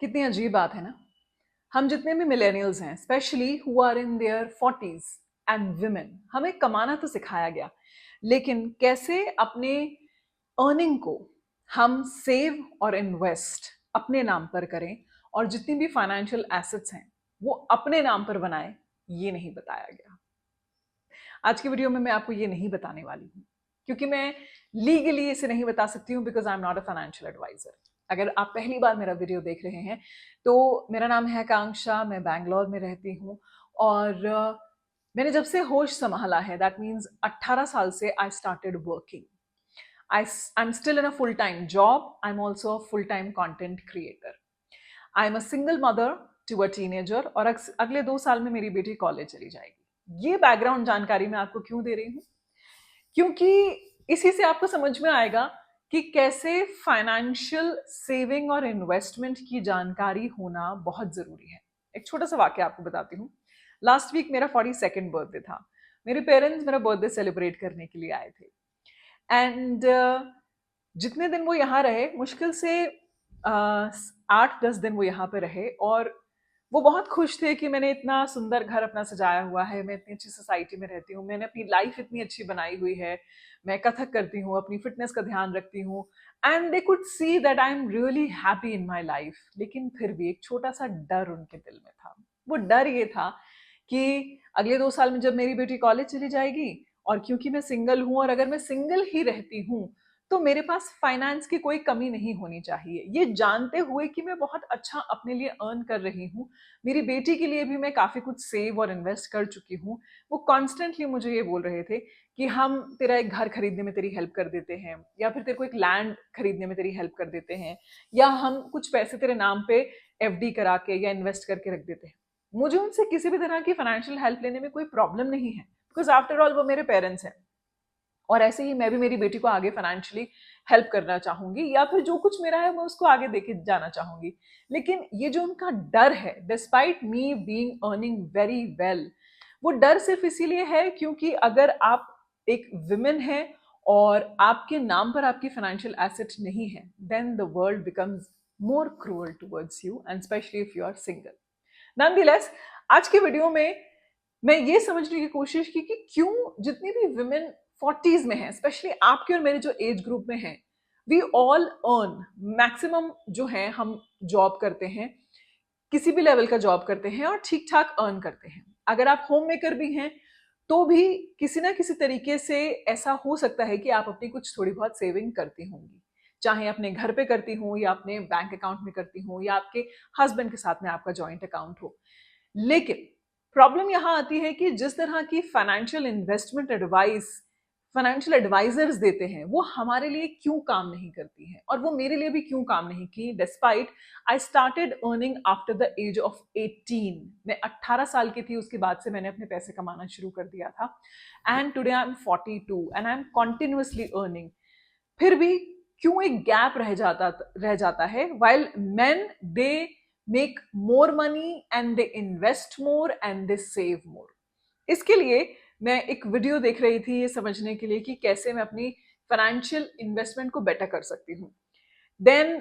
कितनी अजीब बात है ना। हम जितने भी मिलेनियल्स हैं, specially who are in their 40s and women, हमें कमाना तो सिखाया गया, लेकिन कैसे अपने अर्निंग को हम सेव और इन्वेस्ट अपने नाम पर करें और जितनी भी फाइनेंशियल एसेट्स हैं वो अपने नाम पर बनाएं, ये नहीं बताया गया। आज की वीडियो में मैं आपको ये नहीं बताने वाली हूँ, क्योंकि मैं लीगली इसे नहीं बता सकती हूँ, because I am not a financial advisor. अगर आप पहली बार मेरा वीडियो देख रहे हैं तो मेरा नाम है आकांक्षा, मैं बैंगलोर में रहती हूँ और मैंने जब से होश संभाला है, दैट मीन्स 18 साल से I started working. I am still in a full time job, I am also a full time content creator. I am a single mother to a teenager और अगले 2 साल में मेरी बेटी कॉलेज चली जाएगी। ये बैकग्राउंड जानकारी मैं आपको क्यों दे रही हूँ? क्योंकि इसी से आपको समझ में आएगा कि कैसे फाइनेंशियल सेविंग और इन्वेस्टमेंट की जानकारी होना बहुत जरूरी है। एक छोटा सा वाक्य आपको बताती हूँ। लास्ट वीक मेरा 42nd बर्थडे था। मेरे पेरेंट्स मेरा बर्थडे सेलिब्रेट करने के लिए आए थे एंड जितने दिन वो यहाँ रहे, मुश्किल से 8-10 दिन वो यहाँ पे रहे और वो बहुत खुश थे कि मैंने इतना सुंदर घर अपना सजाया हुआ है, मैं इतनी अच्छी सोसाइटी में रहती हूँ, मैंने अपनी लाइफ इतनी अच्छी बनाई हुई है, मैं कथक करती हूँ, अपनी फिटनेस का ध्यान रखती हूँ and they could see that I am really happy in my life. लेकिन फिर भी एक छोटा सा डर उनके दिल में था। वो डर ये था कि अगले 2 साल में जब मेरी बेटी कॉलेज चली जाएगी और क्योंकि मैं सिंगल हूँ और अगर मैं सिंगल ही रहती हूँ तो मेरे पास फाइनेंस की कोई कमी नहीं होनी चाहिए। ये जानते हुए कि मैं बहुत अच्छा अपने लिए अर्न कर रही हूँ, मेरी बेटी के लिए भी मैं काफी कुछ सेव और इन्वेस्ट कर चुकी हूँ, वो कॉन्स्टेंटली मुझे ये बोल रहे थे कि हम तेरा एक घर खरीदने में तेरी हेल्प कर देते हैं, या फिर तेरे को एक लैंड खरीदने में तेरी हेल्प कर देते हैं, या हम कुछ पैसे तेरे नाम पे एफडी करा के या इन्वेस्ट करके रख देते हैं। मुझे उनसे किसी भी तरह की फाइनेंशियल हेल्प लेने में कोई प्रॉब्लम नहीं है, बिकॉज आफ्टर ऑल वो मेरे पेरेंट्स हैं और ऐसे ही मैं भी मेरी बेटी को आगे फाइनेंशियली हेल्प करना चाहूंगी, या फिर जो कुछ मेरा है मैं उसको आगे देके जाना चाहूंगी। लेकिन ये जो उनका डर है, despite me being earning very well, वो डर सिर्फ इसीलिए है क्योंकि अगर आप एक विमेन है और आपके नाम पर आपकी फाइनेंशियल एसेट नहीं है, then the world becomes more cruel towards you and specially if you are single. Nonetheless, आज की वीडियो में मैं ये समझने की कोशिश की कि क्यों जितनी भी विमेन 40s में हैं, स्पेशली आपके और मेरे जो एज ग्रुप में हैं, वी ऑल अर्न मैक्सिमम जो है, हम जॉब करते हैं, किसी भी लेवल का जॉब करते हैं और ठीक ठाक अर्न करते हैं। अगर आप होम मेकर भी हैं तो भी किसी ना किसी तरीके से ऐसा हो सकता है कि आप अपनी कुछ थोड़ी बहुत सेविंग करती होंगी, चाहे अपने घर पे करती हूँ या अपने बैंक अकाउंट में करती हूँ या आपके हस्बैंड के साथ में आपका जॉइंट अकाउंट हो। लेकिन प्रॉब्लम यहां आती है कि जिस तरह की financial investment advice financial advisers देते हैं वो हमारे लिए क्यों काम नहीं करती हैं, और वो मेरे लिए भी क्यों काम नहीं की, despite I started earning after the age of 18। मैं 18 साल की थी, उसके बाद से मैंने अपने पैसे कमाना शुरू कर दिया था and today I am 42 and I am continuously earning. फिर भी क्यों एक गैप रह जाता है, while main they make more money and they invest more and they save मोर। इसके लिए मैं एक वीडियो देख रही थी ये समझने के लिए कि कैसे मैं अपनी फाइनेंशियल इन्वेस्टमेंट को बेटर कर सकती हूँ। Then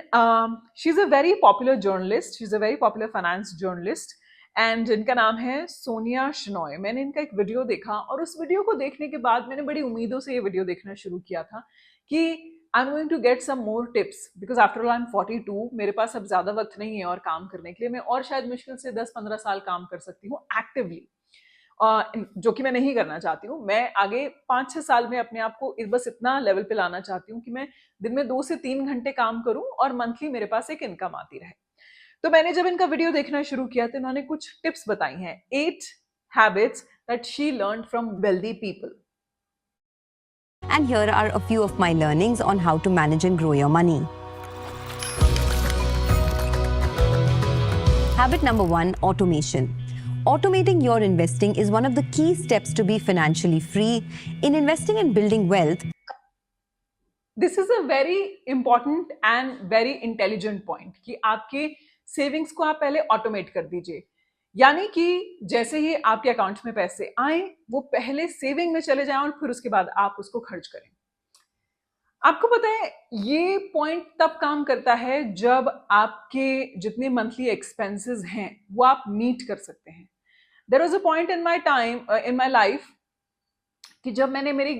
she is a very popular journalist, she is a very popular finance journalist and इनका नाम है सोनिया शिनॉय। मैंने इनका एक वीडियो देखा और उस वीडियो को देखने के बाद मैंने बड़ी उम्मीदों से ये वीडियो देखना शुरू किया था कि I am going to get some more tips, because after all I am 42, मेरे पास अब ज्यादा वक्त नहीं है और काम करने के लिए। मैं और शायद मुश्किल से 10-15 साल काम कर सकती हूँ एक्टिवली, जो कि मैं नहीं करना चाहती हूँ। मैं आगे 5-6 साल में अपने आप को बस इतना लेवल पे लाना चाहती हूँ कि मैं दिन में 2 से 3 घंटे काम करूं और मंथली मेरे पास एक इनकम आती रहे। तो मैंने जब इनका वीडियो देखना शुरू किया तो इन्होंने कुछ टिप्स बताई हैं, 8 habits that she learn from wealthy people. And here are a few of my learnings on how to manage and grow your money. Habit number 1, automation. Automating your investing is one of the key steps to be financially free. In investing and building wealth, this is a very important and very intelligent point कि आपके savings को आप पहले automate कर दीजिए, यानी कि जैसे ही आपके अकाउंट में पैसे आए वो पहले सेविंग में चले जाएं और फिर उसके बाद आप उसको खर्च करें। आपको पता है ये पॉइंट तब काम करता है जब आपके जितने मंथली एक्सपेंसेस हैं वो आप मीट कर सकते हैं। There was a point in my time, in my life, कि जब मैंने मेरी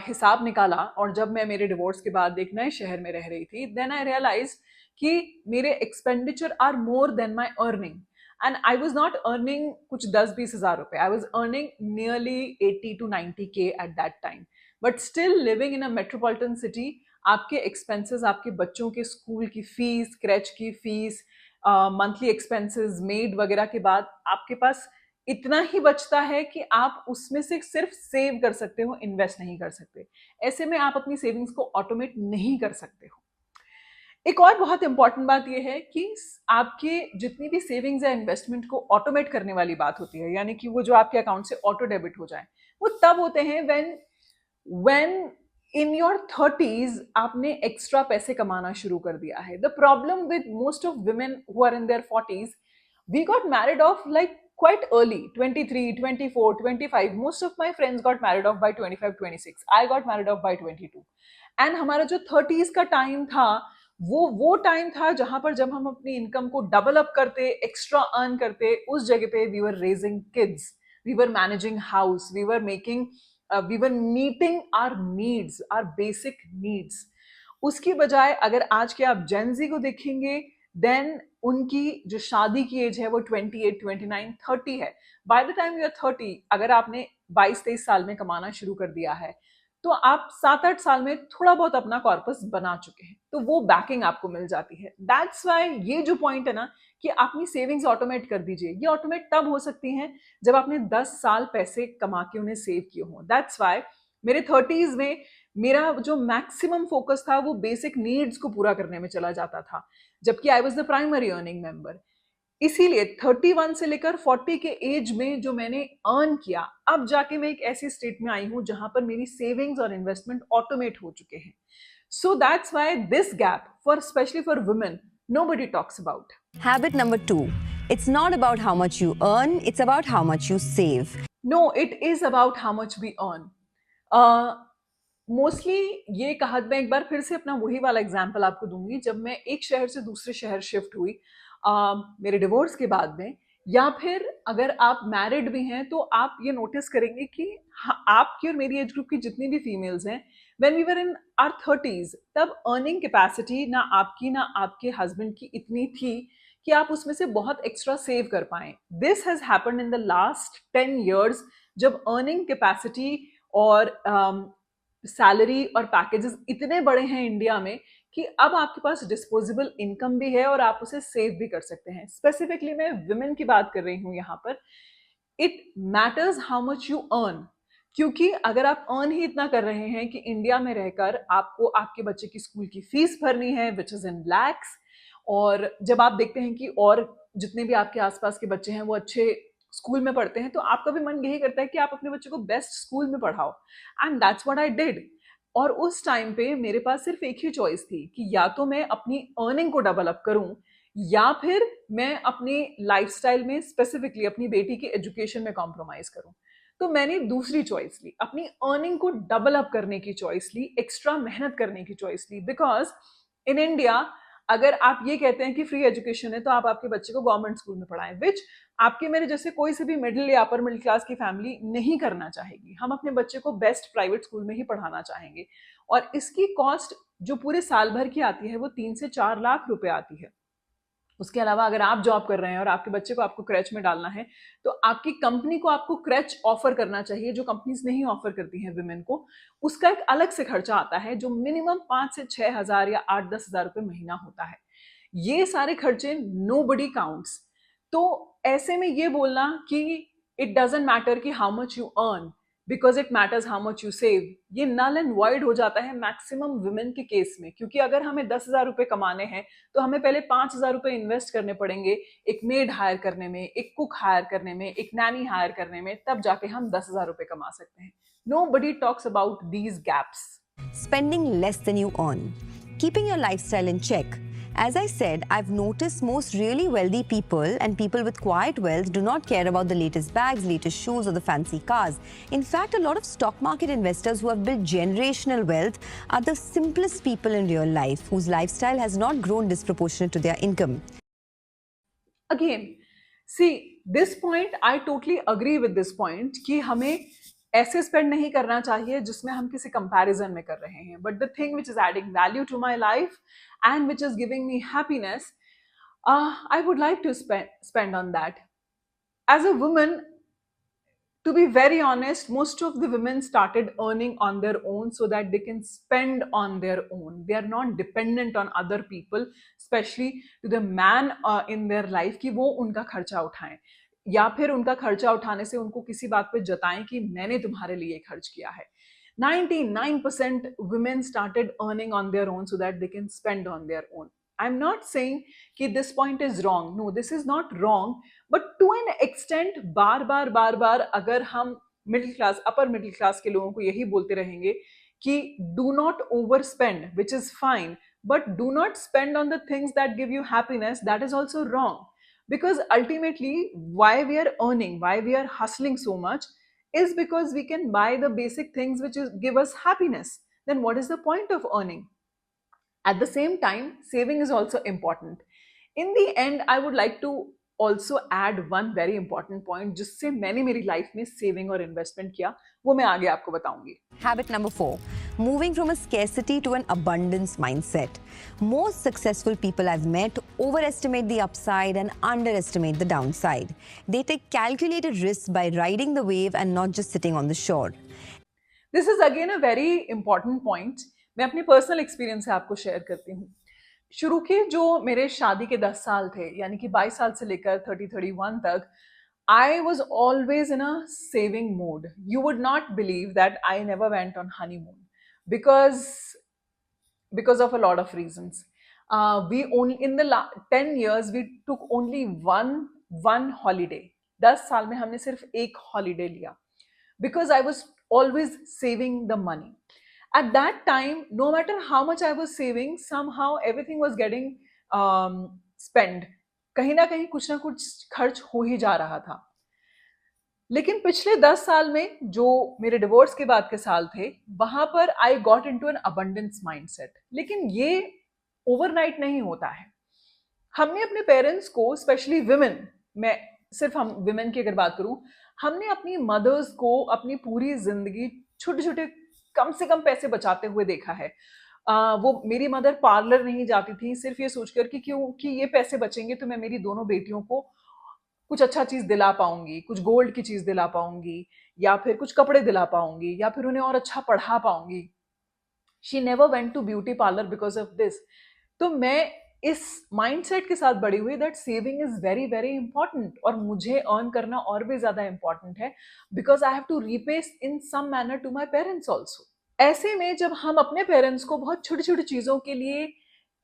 हिसाब निकाला और जब मैं मेरे डिवोर्स के बाद एक नए शहर में रह रही थी, देन आई रियलाइज कि मेरे expenditure are more than my earning. And I was not earning कुछ 10-20 हज़ार रुपए, I was earning nearly 80 to 90K at that time. But still living in a metropolitan city, आपके एक्सपेंसेस, आपके बच्चों के school की फीस, क्रैच की फीस, मंथली एक्सपेंसेस, मेड वगैरह के बाद आपके पास इतना ही बचता है कि आप उसमें से सिर्फ सेव कर सकते हो, इन्वेस्ट नहीं कर सकते। ऐसे में आप अपनी सेविंग्स को ऑटोमेट नहीं कर सकते हो। एक और बहुत इंपॉर्टेंट बात यह है कि आपके जितनी भी सेविंग्स या इन्वेस्टमेंट को ऑटोमेट करने वाली बात होती है, यानी कि वो जो आपके अकाउंट से ऑटो डेबिट हो जाए, वो तब होते हैं व्हेन इन योर 30s आपने एक्स्ट्रा पैसे कमाना शुरू कर दिया है। The problem with most of women who are in their 40s, we got married off like quite early, 23, 24, 25. Most of my friends got married off by 25, 26. I got married off by 22. And हमारा जो 30s का time था वो time था जहां पर जब हम अपनी इनकम को डबल अप करते, एक्स्ट्रा अर्न करते, उस जगह पे we were raising kids, we were managing house, we were meeting our needs, our basic needs. उसकी बजाय अगर आज के आप जेनजी को देखेंगे, देन उनकी जो शादी की एज है वो 28, 29, 30 है। By the time you are 30, अगर आपने 22-23 साल में कमाना शुरू कर दिया है तो आप 7-8 साल में थोड़ा बहुत अपना कॉर्पस बना चुके हैं, तो वो बैकिंग आपको मिल जाती है। दैट्स वाई ये जो पॉइंट है ना कि अपनी सेविंग्स ऑटोमेट कर दीजिए, ये ऑटोमेट तब हो सकती हैं जब आपने 10 साल पैसे कमा के उन्हें सेव किए हों। दैट्स वाई मेरे 30s में मेरा जो मैक्सिमम फोकस था वो बेसिक नीड्स को पूरा करने में चला जाता था, जबकि I was the primary earning member. इसीलिए 31 से लेकर 40 के एज में जो मैंने अर्न किया, अब जाके मैं एक ऐसी स्टेट में आई हूं जहां पर मेरी सेविंग्स और इन्वेस्टमेंट ऑटोमेट हो चुके हैं। So that's why this gap for specially for women nobody talks about. Habit number 2. It's not about how much you earn, it's about how much you save. No, it is about how much we earn. Mostly ये कहा, मैं एक बार फिर से अपना वही वाला example आपको दूंगी। जब मैं एक शहर से दूसरे शहर शिफ्ट हुई मेरे डिवोर्स के बाद में, या फिर अगर आप मैरिड भी हैं तो आप ये नोटिस करेंगे कि आपकी और मेरी एज ग्रुप की जितनी भी फीमेल्स हैं, when we were in our 30s, तब अर्निंग कैपेसिटी ना आपकी ना आपके हस्बैंड की इतनी थी कि आप उसमें से बहुत एक्स्ट्रा सेव कर पाएं। This has happened in the last 10 years, जब अर्निंग कैपेसिटी और सैलरी और पैकेजेस इतने बड़े हैं इंडिया में कि अब आपके पास डिस्पोजेबल इनकम भी है और आप उसे सेव भी कर सकते हैं। स्पेसिफिकली मैं विमेन की बात कर रही हूं यहाँ पर। It matters how much you earn, क्योंकि अगर आप अर्न ही इतना कर रहे हैं कि इंडिया में रहकर आपको आपके बच्चे की स्कूल की फीस भरनी है विच इज इन लैक्स, और जब आप देखते हैं कि और जितने भी आपके आसपास के बच्चे हैं वो अच्छे स्कूल में पढ़ते हैं, तो आपका भी मन यही करता है कि आप अपने बच्चे को बेस्ट स्कूल में पढ़ाओ। And that's what I did. और उस टाइम पे मेरे पास सिर्फ एक ही चॉइस थी कि या तो मैं अपनी अर्निंग को डबल अप करूं, या फिर मैं अपनी लाइफस्टाइल में, स्पेसिफिकली अपनी बेटी की एजुकेशन में कॉम्प्रोमाइज करूं। तो मैंने दूसरी चॉइस ली, अपनी अर्निंग को डबल अप करने की चॉइस ली, एक्स्ट्रा मेहनत करने की चॉइस ली। बिकॉज इन इंडिया अगर आप ये कहते हैं कि फ्री एजुकेशन है तो आप आपके बच्चे को गवर्नमेंट स्कूल में पढ़ाएं, विच आपके मेरे जैसे कोई से भी मिडिल या अपर मिडिल क्लास की फैमिली नहीं करना चाहेगी। हम अपने बच्चे को बेस्ट प्राइवेट स्कूल में ही पढ़ाना चाहेंगे, और इसकी कॉस्ट जो पूरे साल भर की आती है वो 3 से 4 लाख रुपए आती है। उसके अलावा अगर आप जॉब कर रहे हैं और आपके बच्चे को आपको क्रैच में डालना है, तो आपकी कंपनी को आपको क्रैच ऑफर करना चाहिए, जो कंपनीज नहीं ऑफर करती हैं विमेन को। उसका एक अलग से खर्चा आता है जो मिनिमम 5 से 6 हज़ार या 8-10 हज़ार रुपए महीना होता है। ये सारे खर्चे नोबडी काउंट्स। तो ऐसे में ये बोलना कि इट डजंट मैटर कि how much you earn because it matters how much you save, ये नल एंड वॉइड हो जाता है मैक्सिमम वुमेन के केस में। क्योंकि अगर हमें 10,000 रुपए कमाने हैं तो हमें पहले 5,000 रुपए इन्वेस्ट करने पड़ेंगे, एक मेड हायर करने में, एक कुक हायर करने में, एक नैनी हायर करने में, तब जाके हम 10,000 रुपए कमा सकते हैं। Nobody talks about these gaps. Spending less than you earn. Keeping your lifestyle in check. As I said, I've noticed most really wealthy people and people with quiet wealth do not care about the latest bags, latest shoes, or the fancy cars. In fact, a lot of stock market investors who have built generational wealth are the simplest people in real life, whose lifestyle has not grown disproportionate to their income. Again, see, this point, I totally agree with this point कि हमें ऐसे spend नहीं करना चाहिए जिसमें हम किसी comparison में कर रहे हैं. But the thing which is adding value to my life and which is giving me happiness, I would like to spend on that. As a woman, to be very honest, most of the women started earning on their own so that they can spend on their own. They are not dependent on other people, especially to the man in their life कि वो उनका खर्चा उठाएं या फिर उनका खर्चा उठाने से उनको किसी बात पे जताएं कि मैंने तुम्हारे लिए खर्च किया है. 99% women started earning on their own so that they can spend on their own. I'm not saying that this point is wrong. No, this is not wrong. But to an extent, बार अगर हम middle class, upper middle class के लोगों को यही बोलते रहेंगे कि do not overspend, which is fine, but do not spend on the things that give you happiness, that is also wrong. Because ultimately, why we are earning, why we are hustling so much is because we can buy the basic things which give us happiness. Then what is the point of earning? At the same time, saving is also important. In the end, I would like to also add one very important point जिससे मैंने मेरी life में saving और investment किया, वो मैं आगे आपको बताऊंगी. Habit number 4, moving from a scarcity to an abundance mindset. Most successful people I've met overestimate the upside and underestimate the downside. They take calculated risks by riding the wave and not just sitting on the shore. This is again a very important point. मैं अपनी personal experience से आपको share करती हूँ. शुरू के जो मेरे शादी के 10 साल थे, यानी कि 22 साल से लेकर 30-31 तक, I was always in a saving mode. You would not believe that I never went on honeymoon because of a lot of reasons. We only in the 10 years we took only one holiday. 10 साल में हमने सिर्फ एक holiday लिया because I was always saving the money. At that time, no matter how much I was saving, somehow everything was getting spent. कहीं ना कहीं कुछ ना कुछ खर्च हो ही जा रहा था. लेकिन पिछले 10 साल में जो मेरे डिवोर्स के बाद के साल थे, वहां पर I got into an abundance mindset. लेकिन ये ओवरनाइट नहीं होता है. हमने अपने पेरेंट्स को, स्पेशली विमेन, मैं सिर्फ हम विमेन की अगर बात करूं, हमने अपनी मदर्स को अपनी पूरी जिंदगी छोटे छोटे कम से कम पैसे बचाते हुए देखा है. वो मेरी मदर पार्लर नहीं जाती थी सिर्फ ये सोचकर कि क्योंकि ये पैसे बचेंगे तो मैं मेरी दोनों बेटियों को कुछ अच्छा चीज दिला पाऊंगी, कुछ गोल्ड की चीज दिला पाऊंगी, या फिर कुछ कपड़े दिला पाऊंगी, या फिर उन्हें और अच्छा पढ़ा पाऊंगी. She never went to beauty parlour because of this. तो मैं इस माइंडसेट के साथ बड़ी हुई that saving is very very important, और मुझे अर्न करना और भी ज्यादा इंपॉर्टेंट है because I have to repay in some manner to my parents also. ऐसे में जब हम अपने पेरेंट्स को बहुत छोटी छोटी चीजों के लिए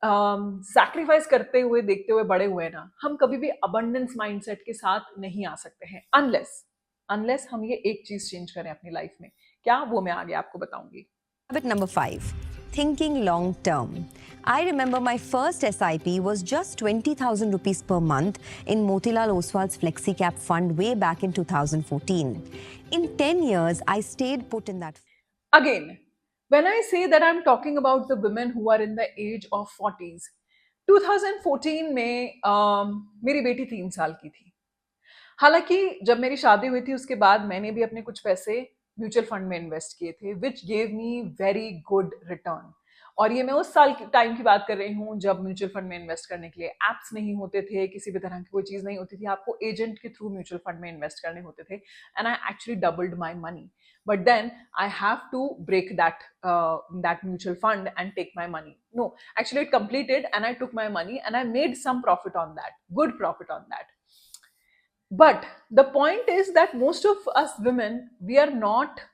सैक्रिफाइस करते हुए देखते हुए बड़े हुए ना, हम कभी भी अबंडेंस माइंडसेट के साथ नहीं आ सकते हैं अनलेस हम ये एक चीज चेंज करें अपनी लाइफ में. क्या, वो मैं आगे आपको बताऊंगी. Habit number 5, thinking long term. I remember my first SIP was just 20,000 rupees per month in Motilal Oswal's FlexiCap fund way back in 2014. In 10 years, I stayed put in that. Again, when I say that I'm talking about the women who are in the age of 40s, 2014 में मेरी बेटी 3 साल की थी. हालांकि जब मेरी शादी हुई थी उसके बाद मैंने भी अपने कुछ पैसे म्यूचुअल फंड में इन्वेस्ट किए थे which gave me very good return. और ये मैं उस साल की टाइम की बात कर रही हूँ जब म्यूचुअल फंड में इन्वेस्ट करने के लिए एप्स नहीं होते थे, किसी भी तरह की कोई चीज नहीं होती थी, आपको एजेंट के थ्रू म्यूचुअल फंड में इन्वेस्ट करने होते थे. And I actually doubled my money. But then I have to break that mutual fund and take my money. No, actually it completed and I took my money and I made some profit on that, good profit on that. But the point is that most of us women, we are not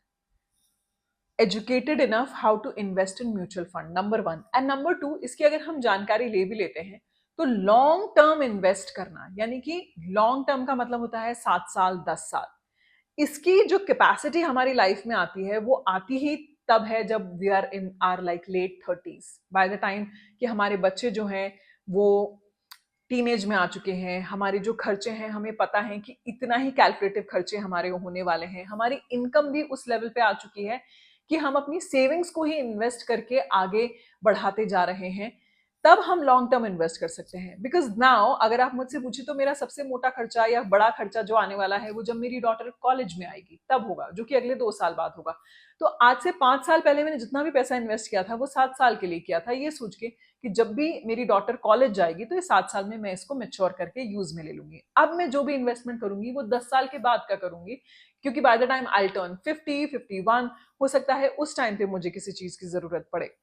educated enough how to invest in mutual fund, number 1. And number 2, इसकी अगर हम जानकारी ले भी लेते हैं तो long term invest करना, यानी कि लॉन्ग टर्म का मतलब होता है 7 साल 10 साल. इसकी जो कैपेसिटी हमारी लाइफ में आती है वो आती ही तब है जब we are in our like late 30s. By the time कि हमारे बच्चे जो हैं वो टीनेज में आ चुके हैं, हमारे जो खर्चे हैं हमें पता है कि इतना ही कैलकुलेटिव खर्चे हमारे होने वाले हैं, हमारी इनकम भी उस लेवल पे आ चुकी है कि हम अपनी सेविंग्स को ही इन्वेस्ट करके आगे बढ़ाते जा रहे हैं, तब हम लॉन्ग टर्म इन्वेस्ट कर सकते हैं। बिकॉज नाउ अगर आप मुझसे पूछे तो मेरा सबसे मोटा खर्चा या बड़ा खर्चा जो आने वाला है वो जब मेरी डॉटर कॉलेज में आएगी तब होगा, जो कि अगले 2 साल बाद होगा। तो आज से 5 साल पहले मैंने जितना भी पैसा इन्वेस्ट किया था वो 7 साल के लिए किया था, ये सोच के कि जब भी मेरी डॉटर कॉलेज जाएगी तो ये 7 साल में मैं इसको मेच्योर करके यूज में ले लूंगी। अब मैं जो भी इन्वेस्टमेंट करूंगी वो 10 साल के बाद का करूंगी, क्योंकि bye the time I turn 50, 51 हो सकता है उस टाइम पे मुझे किसी चीज की जरूरत पड़े।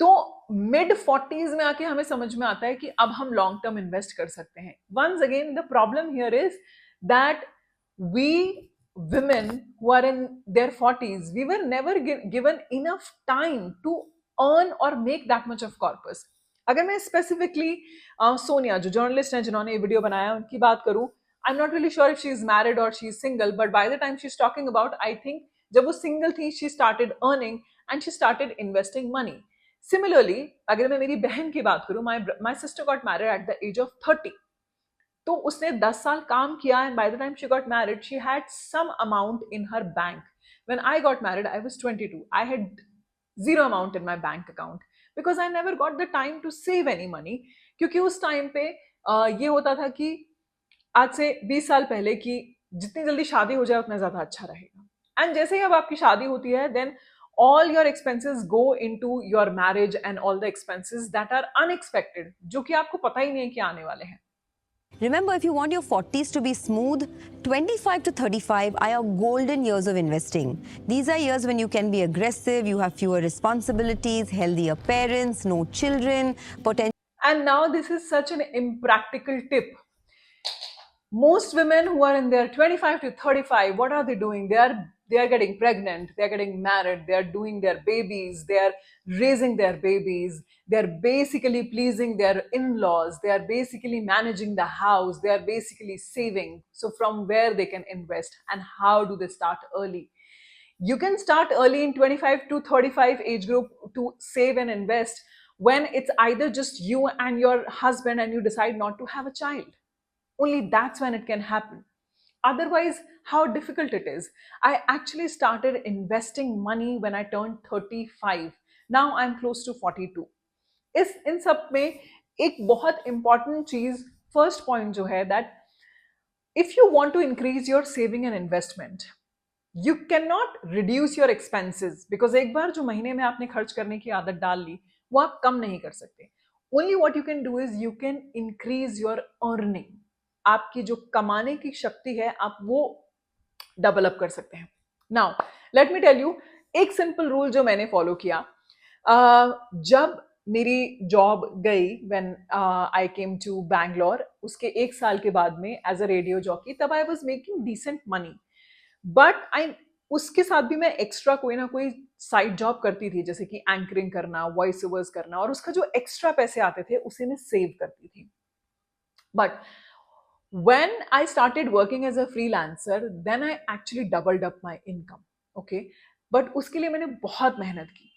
तो मिड 40s में आके हमें समझ में आता है कि अब हम लॉन्ग टर्म इन्वेस्ट कर सकते हैं। Once again the problem here is that we women who are in their 40s, we were never given enough time to earn or make that much of corpus. अगर मैं specifically Sonia जो journalist हैं जिन्होंने ये video बनाया उनकी बात करूं, I am not really sure if she is married और she is single, but by the time she is talking about, I think जब वो सिंगल थी she started earning and she started investing money. Similarly अगर मैं मेरी बहन की बात करूं, my sister got married at the age of 30, तो उसने 10 साल काम किया and by the time she got married she had some amount in her bank. When I got married I was 22, I had zero amount in my bank account because I never got the time to save any money, क्योंकि उस time पे ये होता था कि आज से 20 साल पहले कि जितनी जल्दी शादी हो जाए उतना ज्यादा अच्छा रहेगा, एंड जैसे ही अब आपकी शादी होती है then all your expenses go into your marriage and all the expenses that are unexpected, जो कि आपको पता ही नहीं है कि आने वाले हैं। Remember, if you want your 40s to be smooth, 25 to 35 are your golden years of investing. These are years when you can be aggressive, you have fewer responsibilities, healthier parents, no children, potential. And now this is such an impractical tip. Most women who are in their 25 to 35, what are they doing? They are getting pregnant, they are getting married, they are doing their babies, they are raising their babies, they are basically pleasing their in-laws, they are basically managing the house, they are basically saving. So from where they can invest and how do they start early? You can start early in 25 to 35 age group to save and invest when it's either just you and your husband and you decide not to have a child. Only that's when it can happen. Otherwise, how difficult it is. I actually started investing money when I turned 35. Now I'm close to 42. इन सब में एक बहुत important चीज, first point जो है that if you want to increase your saving and investment, you can not reduce your expenses, because एक बार जो महीने में आपने खर्च करने की आदत डाल ली वो आप कम नहीं कर सकते। Only what you can do is you can increase your earning. आपकी जो कमाने की शक्ति है आप वो डेवलप कर सकते हैं। Now let me tell you एक सिंपल रूल जो मैंने फॉलो किया। जब मेरी जॉब गई when I came to Bangalore, उसके 1 साल के बाद में एज अ रेडियो जॉकी, तब I was making decent money, but I उसके साथ भी मैं एक्स्ट्रा कोई ना कोई साइड जॉब करती थी, जैसे कि एंकरिंग करना, वॉइस ओवर्स करना, और उसका जो एक्स्ट्रा पैसे आते थे उसे मैं सेव करती थी। But when I started working as a freelancer, then I actually doubled up my income. Okay, but उसके लिए मैंने बहुत मेहनत की,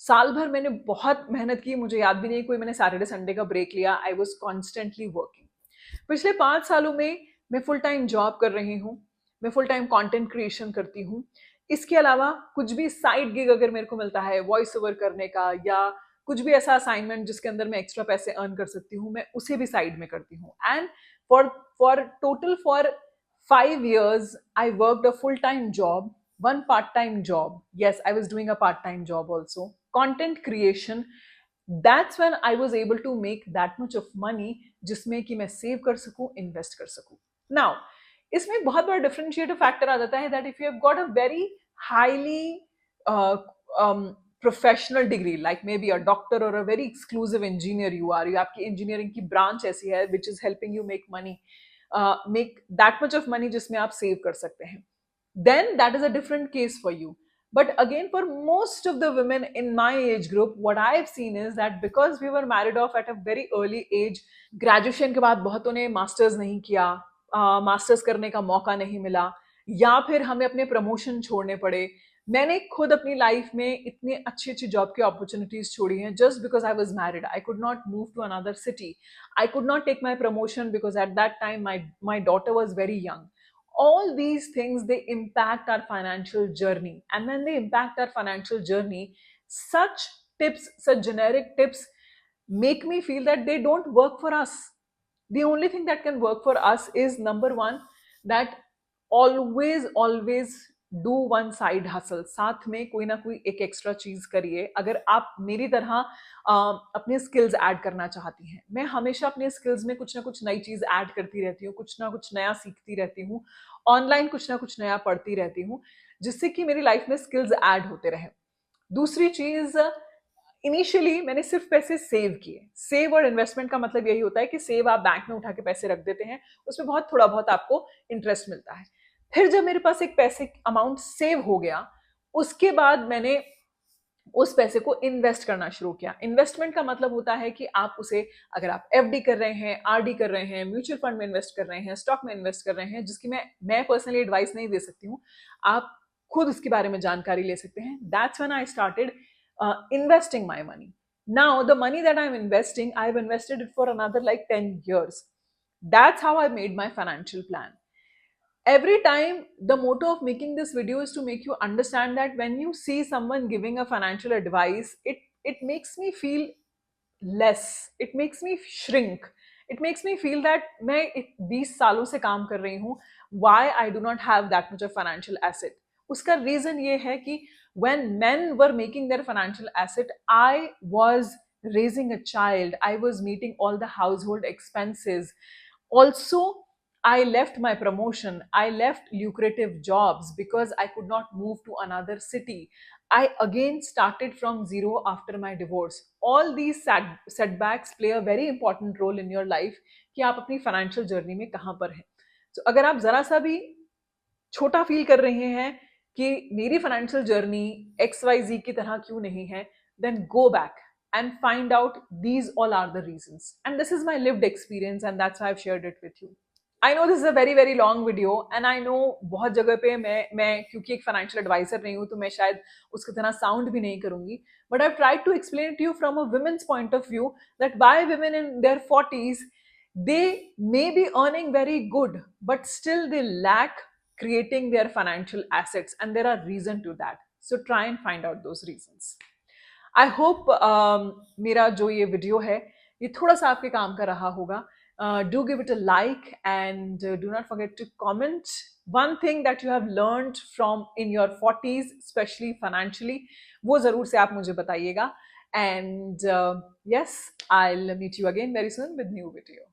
साल भर मैंने बहुत मेहनत की, मुझे याद भी नहीं कोई मैंने सैटरडे संडे का ब्रेक लिया। I was constantly working. पिछले 5 सालों में मैं फुल टाइम जॉब कर रही हूँ, मैं फुल टाइम कंटेंट क्रिएशन करती हूँ, इसके अलावा कुछ भी साइड गिग अगर मेरे को मिलता है वॉइस ओवर करने का या कुछ भी ऐसा असाइनमेंट जिसके अंदर मैं एक्स्ट्रा पैसे अर्न कर सकती हूँ, मैं उसे भी साइड में करती हूँ। And for 5 years I worked a full-time job, one part-time job. Yes, I was doing a part-time job also, content creation. That's when I was able to make that much of money जिसमें कि मैं save कर सकूं, invest कर सकूं। Now इसमें बहुत बड़ा डिफरेंशिएटिव फैक्टर आ जाता है that if you have got a very highly professional degree, like maybe a doctor और a very exclusive engineer you are, आपकी इंजीनियरिंग की ब्रांच ऐसी है which is helping you make money, make that much of money जिसमें आप save कर सकते हैं, then that is a different case for you. But again, for most of the women in my age group, what I've seen is that because we were married off at a very early age, graduation के बाद बहुतों ने masters नहीं किया, masters करने का मौका नहीं मिला, या फिर हमें अपने प्रमोशन छोड़ने पड़े, मैंने खुद अपनी लाइफ में इतनी अच्छी अच्छी जॉब की अपॉर्चुनिटीज छोड़ी हैं just because I was married. I could not move to another city. I could not take my promotion because at that time my daughter was very young. All these things, they impact our financial journey, and when they impact our financial journey, such tips, such generic tips make me feel that they don't work for us. The only thing that can work for us is, number one, that always do one side hustle. साथ में कोई ना कोई एक extra चीज करिए. अगर आप मेरी तरह अपने स्किल्स ऐड करना चाहती हैं, मैं हमेशा अपने स्किल्स में कुछ ना कुछ नई चीज ऐड करती रहती हूँ, कुछ ना कुछ नया सीखती रहती हूँ, ऑनलाइन कुछ ना कुछ नया पढ़ती रहती हूँ, जिससे कि मेरी लाइफ में स्किल्स ऐड होते रहे. दूसरी चीज, इनिशियली मैंने सिर्फ पैसे सेव किए. सेव और इन्वेस्टमेंट का मतलब यही होता है कि सेव आप बैंक में उठा के पैसे रख देते हैं, उसमें बहुत थोड़ा बहुत आपको इंटरेस्ट मिलता है. फिर जब मेरे पास एक पैसे अमाउंट सेव हो गया, उसके बाद मैंने उस पैसे को इन्वेस्ट करना शुरू किया. इन्वेस्टमेंट का मतलब होता है कि आप उसे, अगर आप एफडी कर रहे हैं, आरडी कर रहे हैं, म्यूचुअल फंड में इन्वेस्ट कर रहे हैं, स्टॉक में इन्वेस्ट कर रहे हैं, जिसकी मैं पर्सनली एडवाइस नहीं दे सकती हूँ, आप खुद उसके बारे में जानकारी ले सकते हैं. That's when I started investing my money. Now the money that I'm investing, I've invested it for another like 10 years. That's how I made my financial plan. Every time, the motto of making this video is to make you understand that when you see someone giving a financial advice, it makes me feel less, it makes me shrink, it makes me feel that मैं 20 सालों से काम कर रही हूँ, why I do not have that much of financial asset. उसका reason ये है कि when men were making their financial asset, I was raising a child, I was meeting all the household expenses. Also, I left my promotion, I left lucrative jobs because I could not move to another city. I again started from zero after my divorce. All these setbacks play a very important role in your life कि आप अपनी financial journey में कहाँ पर हैं. So अगर आप जरा सा भी छोटा फील कर रहे हैं कि मेरी फाइनेंशियल जर्नी XYZ की तरह क्यों नहीं है, then go back and find out these all are the reasons. And this is my lived experience and that's why I've shared it with you. I know this is a very very long video and I know बहुत जगह पे मैं क्योंकि एक financial adviser नहीं हूँ तो मैं शायद उसकी तरह साउंड भी नहीं करूंगी, but I've tried to explain to you from a women's point of view that why women in their 40s, they may be earning very good but still they lack creating their financial assets, and there are reasons to that. So try and find out those reasons. I hope मेरा जो ये video है ये थोड़ा सा आपके काम का रहा होगा. Do give it a like and do not forget to comment one thing that you have learned from in your 40s, especially financially. वो जरूर से आप मुझे बताइएगा. And yes, I'll meet you again very soon with new video.